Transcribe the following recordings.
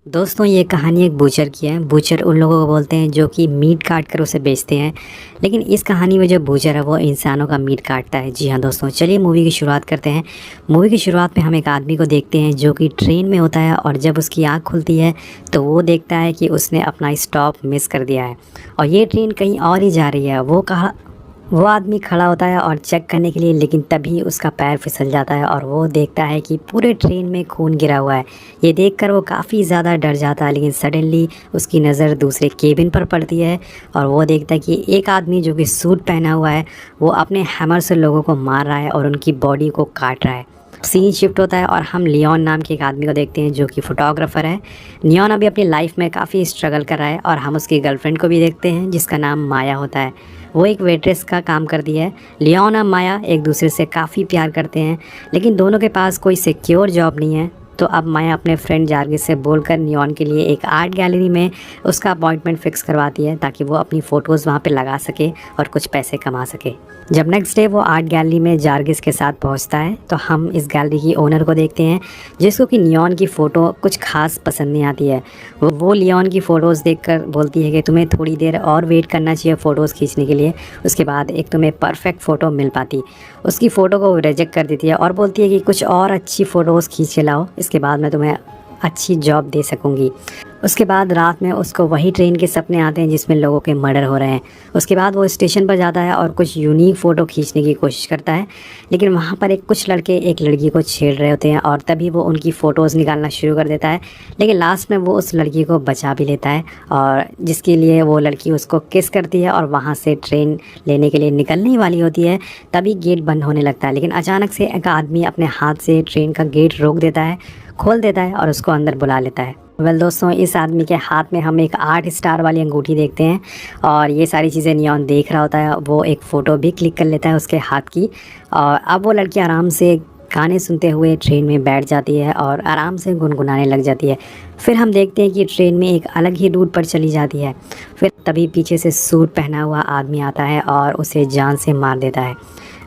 दोस्तों ये कहानी एक बूचर की है। बूचर उन लोगों को बोलते हैं जो कि मीट काट कर उसे बेचते हैं, लेकिन इस कहानी में जो बूचर है वो इंसानों का मीट काटता है। जी हाँ दोस्तों, चलिए मूवी की शुरुआत करते हैं। मूवी की शुरुआत में हम एक आदमी को देखते हैं जो कि ट्रेन में होता है, और जब उसकी आँख खुलती है तो वो देखता है कि उसने अपना स्टॉप मिस कर दिया है और ये ट्रेन कहीं और ही जा रही है। वो आदमी खड़ा होता है और चेक करने के लिए, लेकिन तभी उसका पैर फिसल जाता है और वो देखता है कि पूरे ट्रेन में खून गिरा हुआ है। ये देखकर वो काफ़ी ज़्यादा डर जाता है, लेकिन सडनली उसकी नज़र दूसरे केबिन पर पड़ती है और वो देखता है कि एक आदमी जो कि सूट पहना हुआ है वो अपने हैमर से लोगों को मार रहा है और उनकी बॉडी को काट रहा है। सीन शिफ्ट होता है और हम लियोन नाम के एक आदमी को देखते हैं जो कि फ़ोटोग्राफ़र है। लियोन अभी अपनी लाइफ में काफ़ी स्ट्रगल कर रहा है और हम उसकी गर्लफ्रेंड को भी देखते हैं जिसका नाम माया होता है। वो एक वेट्रेस का काम करती है। लियोन और माया एक दूसरे से काफ़ी प्यार करते हैं, लेकिन दोनों के पास कोई सिक्योर जॉब नहीं है। तो अब माया अपने फ्रेंड जार्गिस से बोलकर लियोन के लिए एक आर्ट गैलरी में उसका अपॉइंटमेंट फ़िक्स करवाती है ताकि वो अपनी फ़ोटोज़ वहाँ पे लगा सके और कुछ पैसे कमा सके। जब नेक्स्ट डे वो आर्ट गैलरी में जार्गिस के साथ पहुँचता है तो हम इस गैलरी की ओनर को देखते हैं जिसको कि लियोन की फ़ोटो कुछ खास पसंद नहीं आती है। वो लियोन की फ़ोटोज़ देखकर बोलती है कि तुम्हें थोड़ी देर और वेट करना चाहिए फ़ोटोज़ खींचने के लिए, उसके बाद एक तुम्हें परफेक्ट फ़ोटो मिल पाती। उसकी फ़ोटो को रिजेक्ट कर देती है और बोलती है कि कुछ और अच्छी फ़ोटोज़ खींच के लाओ, इसके बाद मैं तुम्हें अच्छी जॉब दे सकूँगी। उसके बाद रात में उसको वही ट्रेन के सपने आते हैं जिसमें लोगों के मर्डर हो रहे हैं। उसके बाद वो स्टेशन पर जाता है और कुछ यूनिक फ़ोटो खींचने की कोशिश करता है, लेकिन वहाँ पर कुछ लड़के एक लड़की को छेड़ रहे होते हैं और तभी वो उनकी फ़ोटोज़ निकालना शुरू कर देता है। लेकिन लास्ट में वो उस लड़की को बचा भी लेता है और जिसके लिए वो लड़की उसको किस करती है और वहाँ से ट्रेन लेने के लिए निकलने ही वाली होती है। तभी गेट बंद होने लगता है, लेकिन अचानक से एक आदमी अपने हाथ से ट्रेन का गेट रोक देता है, खोल देता है और उसको अंदर बुला लेता है। दोस्तों, इस आदमी के हाथ में हम एक 8 स्टार वाली अंगूठी देखते हैं और ये सारी चीज़ें लियोन देख रहा होता है। वो एक फ़ोटो भी क्लिक कर लेता है उसके हाथ की और अब वो लड़की आराम से गाने सुनते हुए ट्रेन में बैठ जाती है और आराम से गुनगुनाने लग जाती है। फिर हम देखते हैं कि ट्रेन में एक अलग ही रूट पर चली जाती है। फिर तभी पीछे से सूट पहना हुआ आदमी आता है और उसे जान से मार देता है।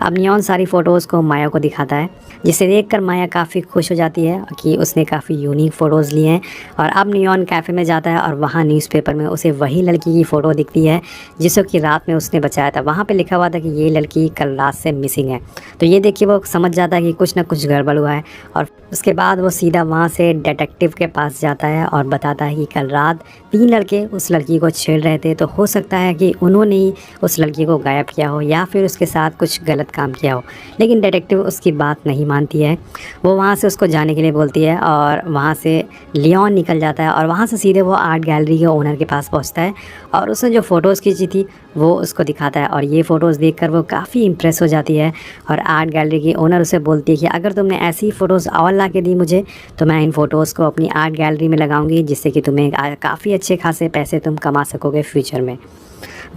अब लियोन सारी फ़ोटोज़ को माया को दिखाता है, जिसे देखकर माया काफ़ी खुश हो जाती है कि उसने काफ़ी यूनिक फ़ोटोज़ लिए हैं। और अब लियोन कैफ़े में जाता है और वहाँ न्यूज़पेपर में उसे वही लड़की की फ़ोटो दिखती है जिसको कि रात में उसने बचाया था। वहाँ पे लिखा हुआ था कि ये लड़की कल रात से मिसिंग है। तो ये देखिए वो समझ जाता है कि कुछ ना कुछ गड़बड़ हुआ है और उसके बाद वो सीधा वहाँ से डिटेक्टिव के पास जाता है और बताता है कि कल रात 3 लड़के उस लड़की को छेड़ रहे थे, तो हो सकता है कि उन्होंने ही उस लड़की को गायब किया हो या फिर उसके साथ कुछ गलत काम किया हो। लेकिन डिटेक्टिव उसकी बात नहीं मानती है। वो वहाँ से उसको जाने के लिए बोलती है और वहाँ से लियोन निकल जाता है और वहाँ से सीधे वो आर्ट गैलरी के ओनर के पास पहुँचता है और उसने जो फ़ोटोज़ खींची थी वो उसको दिखाता है और ये फ़ोटोज़ देखकर वो काफ़ी इम्प्रेस हो जाती है। और आर्ट गैलरी की ओनर उसे बोलती है कि अगर तुमने ऐसी फ़ोटोज़ और ला के दी मुझे तो मैं इन फ़ोटोज़ को अपनी आर्ट गैलरी में लगाऊंगी, जिससे कि तुम्हें काफ़ी अच्छे खासे पैसे तुम कमा सकोगे फ्यूचर में।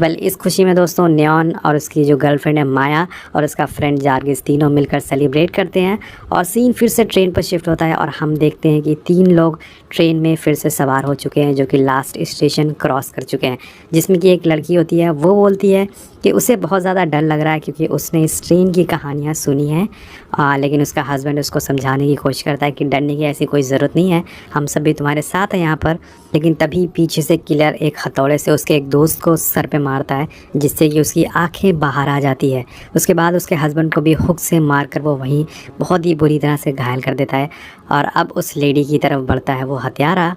इस खुशी में दोस्तों लियोन और उसकी जो गर्लफ्रेंड है माया और उसका फ्रेंड जार्गिस तीनों मिलकर सेलिब्रेट करते हैं और सीन फिर से ट्रेन पर शिफ्ट होता है और हम देखते हैं कि 3 लोग ट्रेन में फिर से सवार हो चुके हैं जो कि लास्ट स्टेशन क्रॉस कर चुके हैं, जिसमें कि एक लड़की होती है। वो बोलती है कि उसे बहुत ज़्यादा डर लग रहा है क्योंकि उसने इस ट्रेन की कहानियाँ सुनी हैं, लेकिन उसका हस्बैंड उसको समझाने की कोशिश करता है कि डरने की ऐसी कोई ज़रूरत नहीं है, हम सब भी तुम्हारे साथ हैं यहाँ पर। लेकिन तभी पीछे से किलर एक हथौड़े से उसके एक दोस्त को सर पे मारता है, जिससे कि उसकी आंखें बाहर आ जाती है। उसके बाद उसके हस्बैंड को भी हुक से मारकर वो वहीं बहुत ही बुरी तरह से घायल कर देता है और अब उस लेडी की तरफ बढ़ता है वो हत्यारा,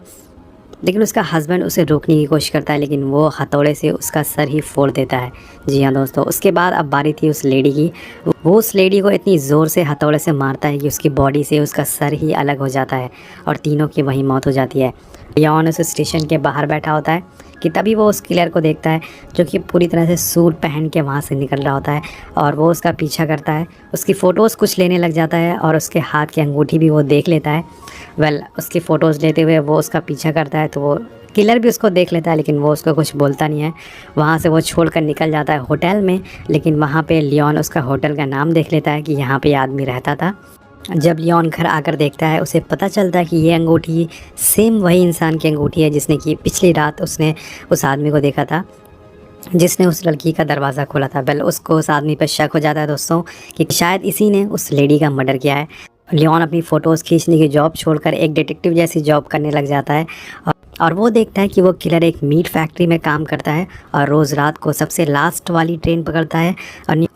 लेकिन उसका हस्बैंड उसे रोकने की कोशिश करता है, लेकिन वो हथौड़े से उसका सर ही फोड़ देता है। जी हाँ दोस्तों, उसके बाद अब बारी थी उस लेडी की। वो उस लेडी को इतनी ज़ोर से हथौड़े से मारता है कि उसकी बॉडी से उसका सर ही अलग हो जाता है और तीनों की वहीं मौत हो जाती है। लियोन उस स्टेशन के बाहर बैठा होता है कि तभी वो उस किलर को देखता है जो कि पूरी तरह से सूट पहन के वहाँ से निकल रहा होता है और वो उसका पीछा करता है। उसकी फ़ोटोज़ कुछ लेने लग जाता है और उसके हाथ की अंगूठी भी वो देख लेता है। उसकी फ़ोटोज़ लेते हुए वो उसका पीछा करता है तो वो किलर भी उसको देख लेता है, लेकिन वो उसको कुछ बोलता नहीं है। वहाँ से वो छोड़कर निकल जाता है होटल में, लेकिन वहाँ पे लियोन उसका होटल का नाम देख लेता है कि यहाँ पे आदमी रहता था। जब लियोन घर आकर देखता है उसे पता चलता है कि ये अंगूठी सेम वही इंसान की अंगूठी है जिसने कि पिछली रात उसने उस आदमी को देखा था, जिसने उस लड़की का दरवाज़ा खोला था। उसको उस आदमी पर शक हो जाता है दोस्तों कि शायद इसी ने उस लेडी का मर्डर किया है। लियोन अपनी फ़ोटोज़ खींचने की जॉब छोड़कर एक डिटेक्टिव जैसी जॉब करने लग जाता है और वो देखता है कि वो किलर एक मीट फैक्ट्री में काम करता है और रोज़ रात को सबसे लास्ट वाली ट्रेन पकड़ता है।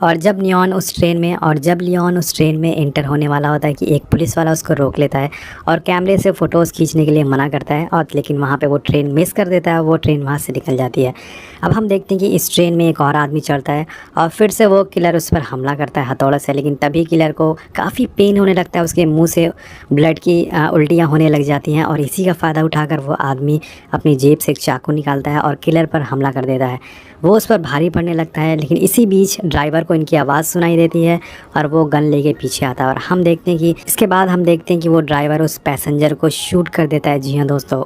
और जब लियोन उस ट्रेन में एंटर होने वाला होता है कि एक पुलिस वाला उसको रोक लेता है और कैमरे से फ़ोटोज़ खींचने के लिए मना करता है, और लेकिन वहाँ पे वो ट्रेन मिस कर देता है, वो ट्रेन वहाँ से निकल जाती है। अब हम देखते हैं कि इस ट्रेन में एक और आदमी चढ़ता है और फिर से वो किलर उस पर हमला करता है हथौड़े से, लेकिन तभी किलर को काफ़ी पेन होने लगता है, उसके मुँह से ब्लड की उल्टियाँ होने लग जाती हैं और इसी का फ़ायदा उठाकर वो आदमी अपनी जेब से एक चाकू निकालता है और किलर पर हमला कर देता है। वो उस पर भारी पड़ने लगता है, लेकिन इसी बीच ड्राइवर को इनकी आवाज़ सुनाई देती है और वो गन लेके पीछे आता है और हम देखते हैं कि वो ड्राइवर उस पैसेंजर को शूट कर देता है। जी हाँ दोस्तों,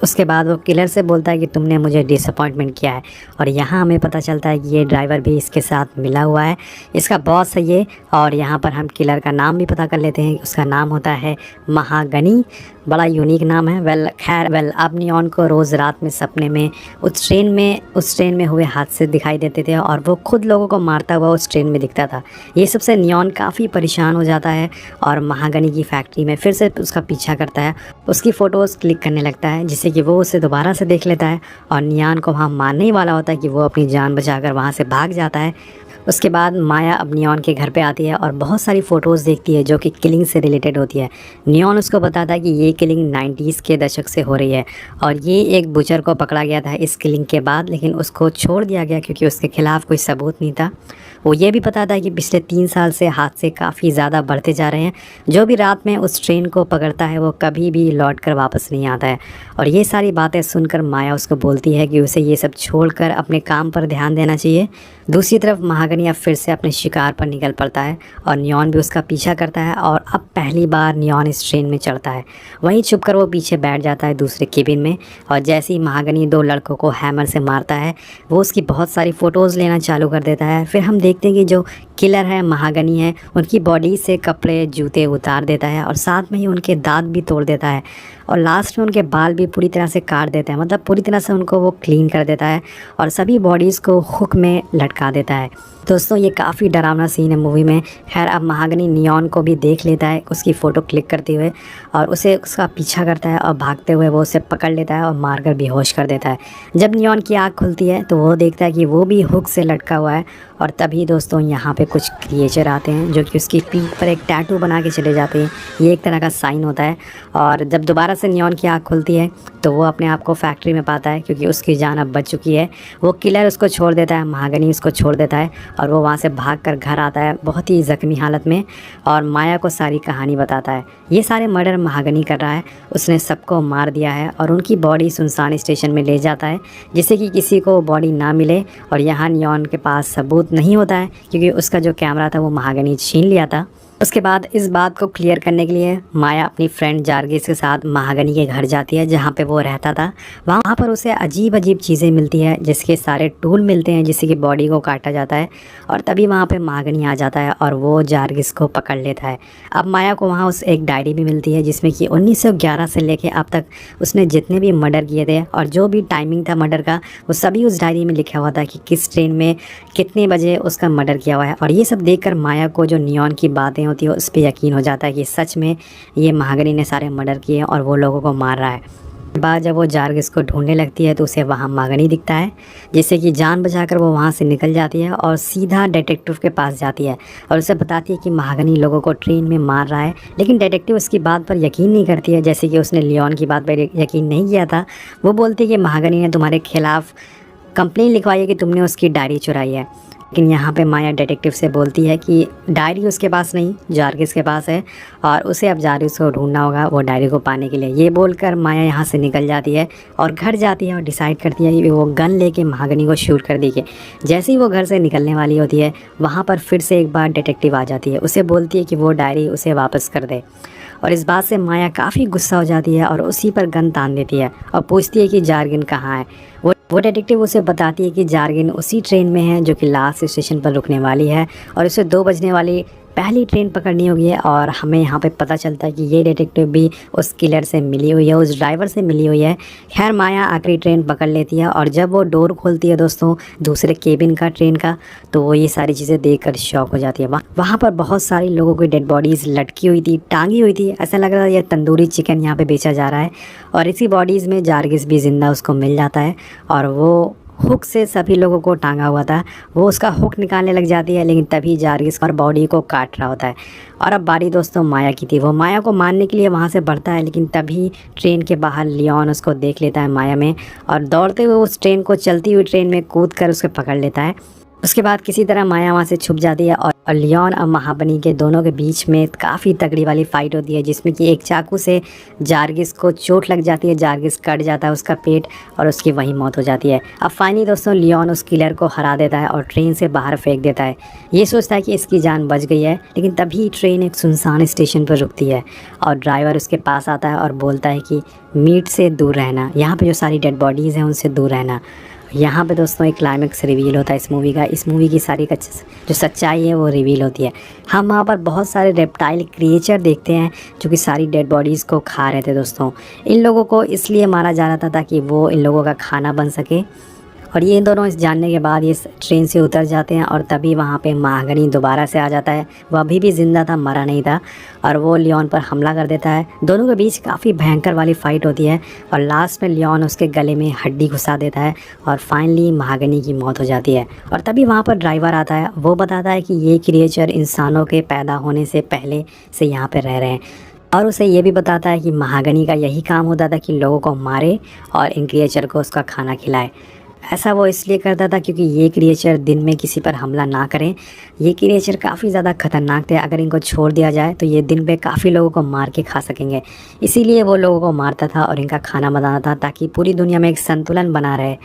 उसके बाद वो किलर से बोलता है कि तुमने मुझे डिसअपॉइंटमेंट किया है, और यहाँ हमें पता चलता है कि ये ड्राइवर भी इसके साथ मिला हुआ है, इसका बॉस है ये। और यहाँ पर हम किलर का नाम भी पता कर लेते हैं, उसका नाम होता है महागनी। बड़ा यूनिक नाम है। खैर अब लियोन को रोज़ रात में सपने में उस ट्रेन में हुए हादसे दिखाई देते थे और वो खुद लोगों को मारता हुआ उस ट्रेन में दिखता था। ये सबसे लियोन काफ़ी परेशान हो जाता है और महागनी की फैक्ट्री में फिर से उसका पीछा करता है, उसकी फ़ोटोज़ क्लिक करने लगता है जिससे कि वो उसे दोबारा से देख लेता है और लियोन को वहाँ मारने ही वाला होता है कि वो अपनी जान बचाकर वहाँ से भाग जाता है। उसके बाद माया अब नियॉन के घर पे आती है और बहुत सारी फ़ोटोज़ देखती है जो कि किलिंग से रिलेटेड होती है। नियॉन उसको बताता है कि ये किलिंग 90s के दशक से हो रही है और ये एक बुचर को पकड़ा गया था इस किलिंग के बाद, लेकिन उसको छोड़ दिया गया क्योंकि उसके खिलाफ़ कोई सबूत नहीं था। वो ये भी बताता है कि पिछले 3 साल से हादसे काफ़ी ज़्यादा बढ़ते जा रहे हैं। जो भी रात में उस ट्रेन को पकड़ता है वो कभी भी लौट कर वापस नहीं आता है। और ये सारी बातें सुनकर माया उसको बोलती है कि उसे ये सब छोड़कर अपने काम पर ध्यान देना चाहिए। दूसरी तरफ महागनी अब फिर से अपने शिकार पर निकल पड़ता है और नियॉन भी उसका पीछा करता है और अब पहली बार नियॉन इस ट्रेन में चढ़ता है। वहीं छुपकर वो पीछे बैठ जाता है दूसरे केबिन में, और जैसे ही महागनी 2 लड़कों को हैमर से मारता है वो उसकी बहुत सारी फ़ोटोज़ लेना चालू कर देता है। फिर हम देखते हैं कि जो किलर है महागनी है उनकी बॉडी से कपड़े जूते उतार देता है और साथ में ही उनके दांत भी तोड़ देता है और लास्ट में उनके बाल भी पूरी तरह से काट देता है, मतलब पूरी तरह से उनको वो क्लीन कर देता है और सभी बॉडीज़ को हुक में लटका देता है। दोस्तों ये काफ़ी डरावना सीन है मूवी में। खैर अब महागनी नियॉन को भी देख लेता है उसकी फ़ोटो क्लिक करते हुए और उसे उसका पीछा करता है और भागते हुए वो उसे पकड़ लेता है और मारकर बेहोश कर देता है। जब नियॉन की आँख खुलती है तो वो देखता है कि वो भी हुक से लटका हुआ है और तभी दोस्तों यहाँ पे कुछ क्रिएचर आते हैं जो कि उसकी पीठ पर एक टैटू बना के चले जाते हैं। ये एक तरह का साइन होता है और जब दोबारा से नियॉन की आँख खुलती है तो वो अपने आप को फैक्ट्री में पाता है क्योंकि उसकी जान अब बच चुकी है। वो किलर उसको छोड़ देता है, महागनी उसको छोड़ देता है और वो वहाँ से भागकर घर आता है बहुत ही ज़ख्मी हालत में और माया को सारी कहानी बताता है। ये सारे मर्डर महागनी कर रहा है, उसने सबको मार दिया है और उनकी बॉडी सुनसान स्टेशन में ले जाता है जिससे कि किसी को बॉडी ना मिले। और यहाँ नियॉन के पास सबूत नहीं होता है क्योंकि उसका जो कैमरा था वो महागनी छीन लिया था। उसके बाद इस बात को क्लियर करने के लिए माया अपनी फ्रेंड जार्गिस के साथ महागनी के घर जाती है जहाँ पे वो रहता था। वहाँ पर उसे अजीब अजीब चीज़ें मिलती है जिसके सारे टूल मिलते हैं जिससे कि बॉडी को काटा जाता है और तभी वहाँ पे महागनी आ जाता है और वो जार्गिस को पकड़ लेता है। अब माया को वहाँ उस एक डायरी भी मिलती है जिसमें कि 1911 से लेके अब तक उसने जितने भी मर्डर किए थे और जो भी टाइमिंग था मर्डर का वो सभी उस डायरी में लिखा हुआ था कि किस ट्रेन में कितने बजे उसका मर्डर किया हुआ है। और ये सब देखकर माया को जो नियॉन की बातें होती है उस पर यकीन हो जाता है कि सच में ये महागनी ने सारे मर्डर किए और वो लोगों को मार रहा है। बाद जब वो जार्गिस को ढूंढने लगती है तो उसे वहाँ महागनी दिखता है जिससे कि जान बचाकर वो वहाँ से निकल जाती है और सीधा डिटेक्टिव के पास जाती है और उसे बताती है कि महागनी लोगों को ट्रेन में मार रहा है। लेकिन डिटेक्टिव उसकी बात पर यकीन नहीं करती है, जैसे कि उसने लियोन की बात पर यकीन नहीं किया था। वो बोलती है कि महागनी ने तुम्हारे खिलाफ़ कंप्लेन लिखवाई है कि तुमने उसकी डायरी चुराई है। लेकिन यहाँ पे माया डिटेक्टिव से बोलती है कि डायरी उसके पास नहीं, जार्गिस के पास है और उसे अब जार्गिस को ढूंढना होगा वो डायरी को पाने के लिए। ये बोलकर माया यहाँ से निकल जाती है और घर जाती है और डिसाइड करती है कि वो गन लेके महागनी को शूट कर देगी। जैसे ही वो घर से निकलने वाली होती है वहाँ पर फिर से एक बार डिटेक्टिव आ जाती है, उसे बोलती है कि वो डायरी उसे वापस कर दे और इस बात से माया काफ़ी गुस्सा हो जाती है और उसी पर गन तान देती है और पूछती है कि जार्गिन कहाँ है। वो डिटेक्टिव उसे बताती है कि जार्गिन उसी ट्रेन में है जो कि लास्ट स्टेशन पर रुकने वाली है और उसे 2 बजने वाली पहली ट्रेन पकड़नी होगी है और हमें यहाँ पे पता चलता है कि ये डिटेक्टिव भी उस किलर से मिली हुई है, उस ड्राइवर से मिली हुई है। खैर माया आखिरी ट्रेन पकड़ लेती है और जब वो डोर खोलती है दोस्तों दूसरे केबिन का ट्रेन का, तो वो ये सारी चीज़ें देखकर शॉक हो जाती है। वहाँ पर बहुत सारी लोगों की डेड बॉडीज़ लटकी हुई थी, टांगी हुई थी। ऐसा लग रहा था ये तंदूरी चिकन यहाँ पे बेचा जा रहा है। और इसी बॉडीज़ में जारगिस भी ज़िंदा उसको मिल जाता है और वो हुक से सभी लोगों को टांगा हुआ था। वो उसका हुक निकालने लग जाती है, लेकिन तभी जारगिस और बॉडी को काट रहा होता है। और अब बारी दोस्तों माया की थी। वो माया को मारने के लिए वहाँ से बढ़ता है, लेकिन तभी ट्रेन के बाहर लियोन उसको देख लेता है माया में और दौड़ते हुए उस ट्रेन को, चलती हुई ट्रेन में कूद कर उसको पकड़ लेता है। उसके बाद किसी तरह माया वहाँ से छुप जाती है और लियोन और महाबनी के दोनों के बीच में काफ़ी तगड़ी वाली फ़ाइट होती है, जिसमें कि एक चाकू से जारगिस को चोट लग जाती है। जारगिस कट जाता है उसका पेट और उसकी वहीं मौत हो जाती है। अब फाइनली दोस्तों लियोन उस किलर को हरा देता है और ट्रेन से बाहर फेंक देता है। ये सोचता है कि इसकी जान बच गई है, लेकिन तभी ट्रेन एक सुनसान स्टेशन पर रुकती है और ड्राइवर उसके पास आता है और बोलता है कि मीट से दूर रहना, यहाँ पर जो सारी डेड बॉडीज़ हैं उनसे दूर रहना। यहाँ पे दोस्तों एक क्लाइमेक्स रिवील होता है इस मूवी का। इस मूवी की सारी जो सच्चाई है वो रिवील होती है। हम वहाँ पर बहुत सारे रेप्टाइल क्रिएचर देखते हैं जो कि सारी डेड बॉडीज़ को खा रहे थे दोस्तों। इन लोगों को इसलिए मारा जा रहा था ताकि वो इन लोगों का खाना बन सके। और ये दोनों इस जानने के बाद ये ट्रेन से उतर जाते हैं और तभी वहाँ पे महागनी दोबारा से आ जाता है। वह अभी भी ज़िंदा था, मरा नहीं था, और वो लियोन पर हमला कर देता है। दोनों के बीच काफ़ी भयंकर वाली फ़ाइट होती है और लास्ट में लियोन उसके गले में हड्डी घुसा देता है और फाइनली महागनी की मौत हो जाती है। और तभी वहाँ पर ड्राइवर आता है। वो बताता है कि ये क्रिएचर इंसानों के पैदा होने से पहले से यहाँ पर रह रहे हैं और उसे ये भी बताता है कि महागनी का यही काम होता था कि लोगों को मारे और इन क्रिएचर को उसका खाना खिलाए। ऐसा वो इसलिए करता था क्योंकि ये क्रिएचर दिन में किसी पर हमला ना करें। ये क्रिएचर काफ़ी ज़्यादा ख़तरनाक थे, अगर इनको छोड़ दिया जाए तो ये दिन में काफ़ी लोगों को मार के खा सकेंगे। इसीलिए वो लोगों को मारता था और इनका खाना बनाता था ताकि पूरी दुनिया में एक संतुलन बना रहे,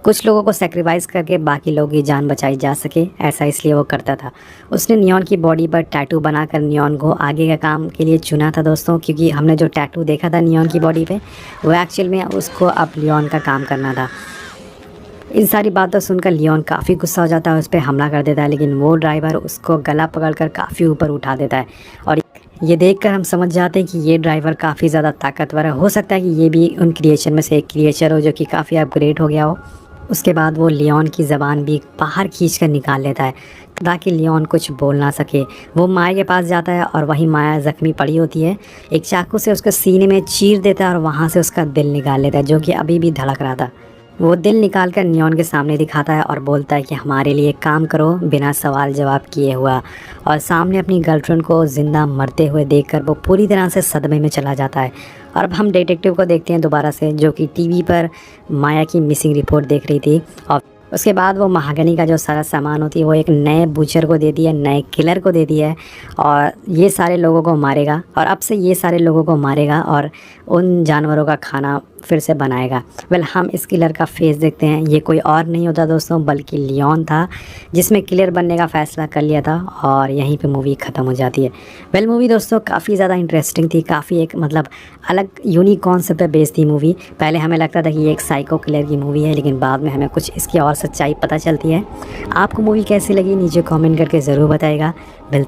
कुछ लोगों को सेक्रीफाइस करके बाकी लोगों की जान बचाई जा सके। ऐसा इसलिए वो करता था। उसने नियॉन की बॉडी पर टैटू बनाकर नियॉन को आगे का काम के लिए चुना था दोस्तों, क्योंकि हमने जो टैटू देखा था नियॉन की बॉडी पे वो एक्चुअल में उसको अब लियोन का काम करना था। इन सारी बातों सुनकर लियोन काफ़ी गुस्सा हो जाता है, उस पर हमला कर देता है, लेकिन वो ड्राइवर उसको गला पकड़कर काफ़ी ऊपर उठा देता है। और ये देखकर हम समझ जाते हैं कि ये ड्राइवर काफ़ी ज़्यादा ताकतवर है। हो सकता है कि ये भी उन क्रिएचर में से एक क्रिएचर हो जो कि काफ़ी अपग्रेड हो गया हो। उसके बाद वो लियोन की ज़बान भी बाहर खींच कर निकाल लेता है ताकि लियोन कुछ बोल ना सके। वो माया के पास जाता है और वहीं माया ज़ख्मी पड़ी होती है। एक चाकू से उसके सीने में चीर देता है और वहाँ से उसका दिल निकाल लेता है, जो कि अभी भी धड़क रहा था। वो दिल निकाल कर नियॉन के सामने दिखाता है और बोलता है कि हमारे लिए काम करो, बिना सवाल जवाब किए हुआ। और सामने अपनी गर्लफ्रेंड को ज़िंदा मरते हुए देखकर वो पूरी तरह से सदमे में चला जाता है। और अब हम डिटेक्टिव को देखते हैं दोबारा से, जो कि टीवी पर माया की मिसिंग रिपोर्ट देख रही थी। और उसके बाद वो महागनी का जो सारा सामान होती है वो एक नए बूचर को दे दिया, नए किलर को दे दिया है और ये सारे लोगों को मारेगा। और अब से ये सारे लोगों को मारेगा और उन जानवरों का खाना फिर से बनाएगा। वेल हम इस किलर का फेस देखते हैं। ये कोई और नहीं होता दोस्तों बल्कि लियोन था, जिसमें किलर बनने का फ़ैसला कर लिया था और यहीं पे मूवी ख़त्म हो जाती है। वेल मूवी दोस्तों काफ़ी ज़्यादा इंटरेस्टिंग थी, काफ़ी एक मतलब अलग यूनिक कॉन्सेप्ट पे बेस्ड थी मूवी। पहले हमें लगता था कि ये एक साइको किलर की मूवी है, लेकिन बाद में हमें कुछ इसकी और सच्चाई पता चलती है। आपको मूवी कैसी लगी नीचे कॉमेंट करके ज़रूर बताइएगा। मिलते